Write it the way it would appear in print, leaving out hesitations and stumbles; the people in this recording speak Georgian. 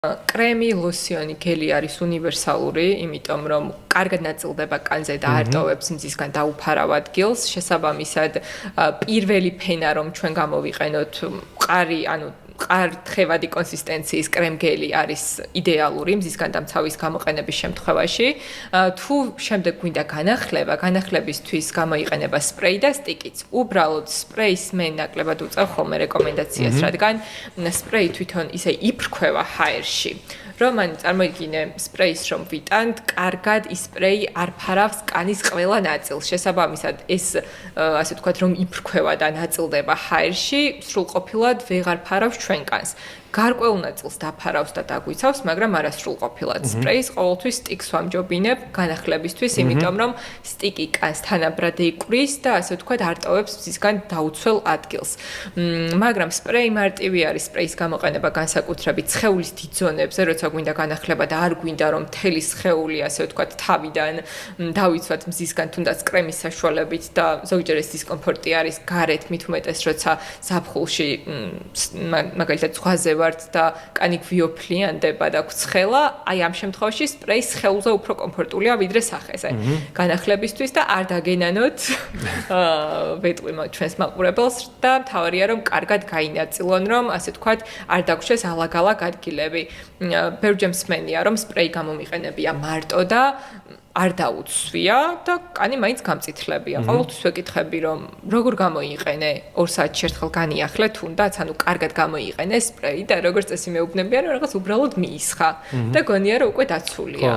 კრემი, ლოსიონი, გელი არის უნივერსალური, იმიტომ რომ კარგად ნაწილდება კანზე და არტოვებს მზისგან დაუფარავ ადგილს. შესაბამისად, პირველი ფენა რომ ჩვენ გამოვიყენოთ, მყარი, თხევადი კონსისტენციის კრემგელი არის იდეალური მზისგან დამცავის გამოყენების შემთხვევაში. თუ შემდეგ გვინდა განახლებისთვის გამოიყენება სპრეი და სტიკიც. უბრალოდ სპრეის მე ნაკლებად უწევ ხოლმე რეკომენდაციას, რადგან სპრეი თვითონ ისე იფრქვევა ჰაერში. რომ წარმოიდგინე სპრეის რომ ვიტანთ, კარგად ის სპრეი არ ფარავს კანის ყველა ნაწილს. შესაბამისად, ეს ასე ვთქვათ, რომ იფრქვევა და ნაწილდება ჰაერში, სრულყოფილად ვეღარ ფარავს ჩვენ კანს. გარკვეულ ნაწილს დაფარავს და დაგვიცავს, მაგრამ არასრულყოფილად. სპრეის ყოველთვის სტიკს ვამჯობინებ განახლებისთვის, იმიტომ რომ სტიკი კანს თანაბრად ეკვრის და ასე ვთქვათ, არტოვებს მზისგან დაუცველ ადგილს. მაგრამ სპრეი მარტივი არის, სპრეის გამოყენება განსაკუთრებით სხეულის დიდ ზონებზე, როცა გვინდა განახლება და არ გვინდა რომ მთელი სხეული, ასე ვთქვათ, თავიდან დავიცვათ მზისგან, თუნდაც კრემის საშუალებით და ზოგჯერ ეს დისკომფორტი არის გარეთ, მით უმეტეს, როცა ზაფხულში მაგალითად ზღვაზე ვართ და კანი გვიოფლიანდება და გვცხელა, აი ამ შემთხვევაში სპრეი სხეულზე უფრო კომფორტულია ვიდრე სახეზე. განახლებისთვის და არ დაგენანოთ ვეტყვი ჩვენს მაყურებელს და მთავარია რომ კარგად გაინაწილონ, რომ ასე ვთქვათ, არ დაგვრჩეს ალაგ-ალაგ ადგილები. ბევრჯერ მსმენია რომ სპრეი გამომიყენებია მარტო და არ დაუცვია და კანი მაინც გამწითლებია. ყოველთვის ვეკითხები რომ როგორ გამოიყენე 2 საათში ერთხელ განიახლე თუნდაც, კარგად გამოიყენე სპრეი და როგორც წესი მეუბნებიან რომ რაღაც უბრალოდ მიისხა და გონია რომ უკვე დაცულია.